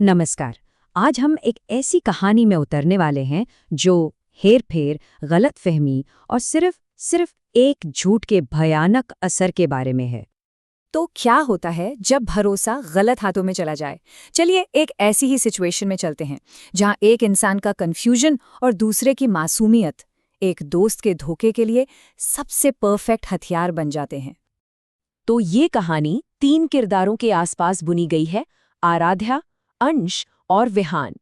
नमस्कार। आज हम एक ऐसी कहानी में उतरने वाले हैं जो हेर-फेर, गलतफहमी और सिर्फ एक झूठ के भयानक असर के बारे में है। तो क्या होता है जब भरोसा गलत हाथों में चला जाए? चलिए एक ऐसी ही सिचुएशन में चलते हैं जहां एक इंसान का कंफ्यूजन और दूसरे की मासूमियत एक दोस्त के धोखे के लिए सबसे परफेक्ट हथियार बन जाते हैं। तो ये कहानी 3 किरदारों के आसपास बुनी गई है, आराध्या, अंश और विहान।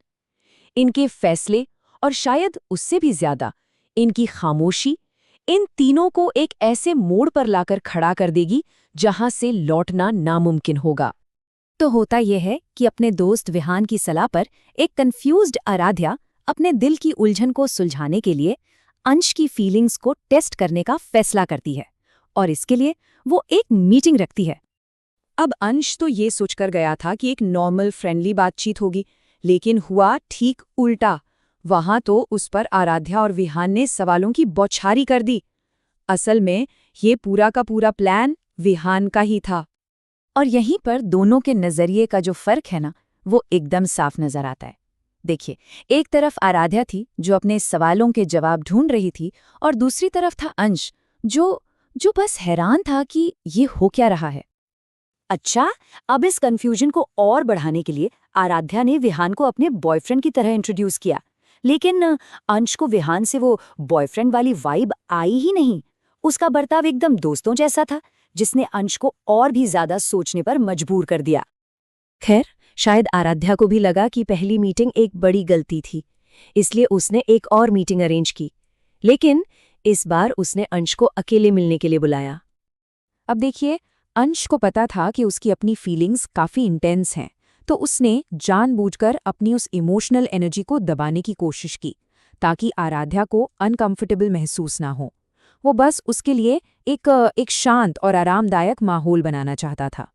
इनके फैसले और शायद उससे भी ज्यादा इनकी खामोशी इन तीनों को एक ऐसे मोड़ पर लाकर खड़ा कर देगी जहां से लौटना नामुमकिन होगा। तो होता यह है कि अपने दोस्त विहान की सलाह पर एक कंफ्यूज्ड आराध्या अपने दिल की उलझन को सुलझाने के लिए अंश की फीलिंग्स को टेस्ट करने का फैसला करती है और इसके लिए वो एक मीटिंग रखती है। अब अंश तो ये सोचकर गया था कि एक नॉर्मल फ्रेंडली बातचीत होगी, लेकिन हुआ ठीक उल्टा। वहां तो उस पर आराध्या और विहान ने सवालों की बौछारी कर दी। असल में ये पूरा का पूरा प्लान विहान का ही था। और यहीं पर दोनों के नजरिए का जो फर्क है ना, वो एकदम साफ नजर आता है। देखिए, एक तरफ आराध्या थी जो अपने सवालों के जवाब ढूंढ रही थी और दूसरी तरफ था अंश जो बस हैरान था कि ये हो क्या रहा है। अच्छा, अब इस कंफ्यूजन को और बढ़ाने के लिए आराध्या ने विहान को अपने बॉयफ्रेंड की तरह इंट्रोड्यूस किया, लेकिन अंश को विहान से वो बॉयफ्रेंड वाली वाइब आई ही नहीं। उसका बर्ताव एकदम दोस्तों जैसा था, जिसने अंश को और भी ज्यादा सोचने पर मजबूर कर दिया। खैर, शायद आराध्या को भी लगा कि पहली मीटिंग एक बड़ी गलती थी, इसलिए उसने एक और मीटिंग अरेंज की। लेकिन इस बार उसने अंश को अकेले मिलने के लिए बुलाया। अब देखिए, अंश को पता था कि उसकी अपनी फीलिंग्स काफ़ी इंटेंस हैं, तो उसने जानबूझकर अपनी उस इमोशनल एनर्जी को दबाने की कोशिश की ताकि आराध्या को अनकंफर्टेबल महसूस ना हो। वो बस उसके लिए एक शांत और आरामदायक माहौल बनाना चाहता था।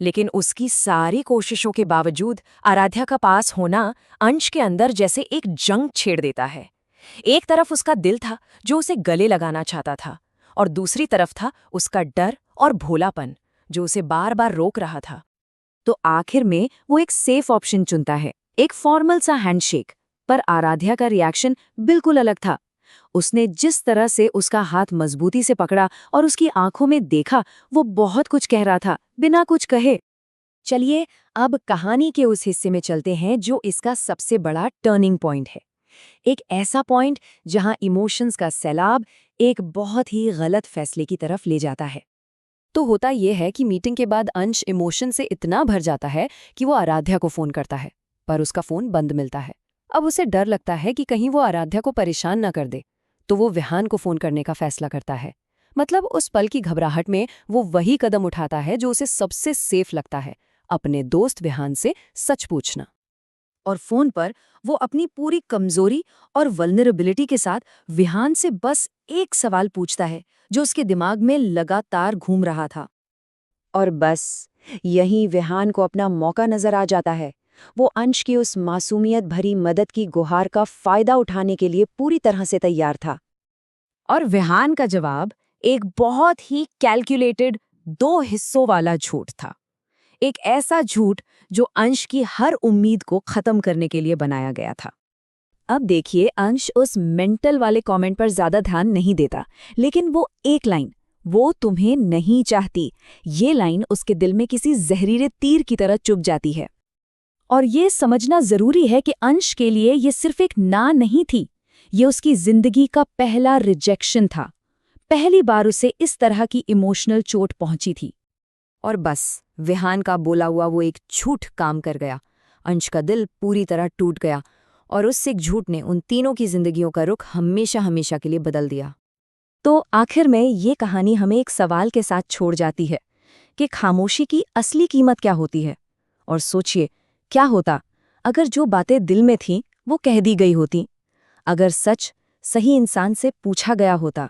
लेकिन उसकी सारी कोशिशों के बावजूद आराध्या का पास होना अंश के अंदर जैसे एक जंग छेड़ देता है। एक तरफ उसका दिल था जो उसे गले लगाना चाहता था, और दूसरी तरफ था उसका डर और भोलापन जो उसे बार बार रोक रहा था। तो आखिर में वो एक सेफ ऑप्शन चुनता है, एक फॉर्मल सा हैंडशेक। पर आराध्या का रिएक्शन बिल्कुल अलग था। उसने जिस तरह से उसका हाथ मजबूती से पकड़ा और उसकी आंखों में देखा, वो बहुत कुछ कह रहा था बिना कुछ कहे। चलिए अब कहानी के उस हिस्से में चलते हैं जो इसका सबसे बड़ा टर्निंग पॉइंट है। एक ऐसा पॉइंट जहां इमोशंस का सैलाब एक बहुत ही गलत फैसले की तरफ ले जाता है। तो होता यह है कि मीटिंग के बाद अंश इमोशन से इतना भर जाता है कि वो आराध्या को फोन करता है, पर उसका फोन बंद मिलता है। अब उसे डर लगता है कि कहीं वो आराध्या को परेशान न कर दे, तो वो विहान को फोन करने का फैसला करता है। मतलब उस पल की घबराहट में वो वही कदम उठाता है जो उसे सबसे सेफ लगता है, अपने दोस्त विहान से सच पूछना। और फोन पर वो अपनी पूरी कमजोरी और वल्नरेबिलिटी के साथ विहान से बस एक सवाल पूछता है जो उसके दिमाग में लगातार घूम रहा था। और बस यहीं विहान को अपना मौका नजर आ जाता है। वो अंश की उस मासूमियत भरी मदद की गुहार का फायदा उठाने के लिए पूरी तरह से तैयार था। और विहान का जवाब एक बहुत ही कैलकुलेटेड 2 हिस्सों वाला झूठ था। एक ऐसा झूठ जो अंश की हर उम्मीद को खत्म करने के लिए बनाया गया था। अब देखिए, अंश उस मेंटल वाले कमेंट पर ज्यादा ध्यान नहीं देता, लेकिन वो एक लाइन, वो तुम्हें नहीं चाहती, ये लाइन उसके दिल में किसी जहरीले तीर की तरह चुभ जाती है। और ये समझना जरूरी है कि अंश के लिए ये सिर्फ एक ना नहीं थी, ये उसकी जिंदगी का पहला रिजेक्शन था। पहली बार उसे इस तरह की इमोशनल चोट पहुंची थी। और बस विहान का बोला हुआ वो एक झूठ काम कर गया। अंश का दिल पूरी तरह टूट गया और उस एक झूठ ने उन तीनों की जिंदगियों का रुख हमेशा हमेशा के लिए बदल दिया। तो आखिर में ये कहानी हमें एक सवाल के साथ छोड़ जाती है कि खामोशी की असली कीमत क्या होती है। और सोचिए, क्या होता अगर जो बातें दिल में थीं वो कह दी गई होती, अगर सच सही इंसान से पूछा गया होता।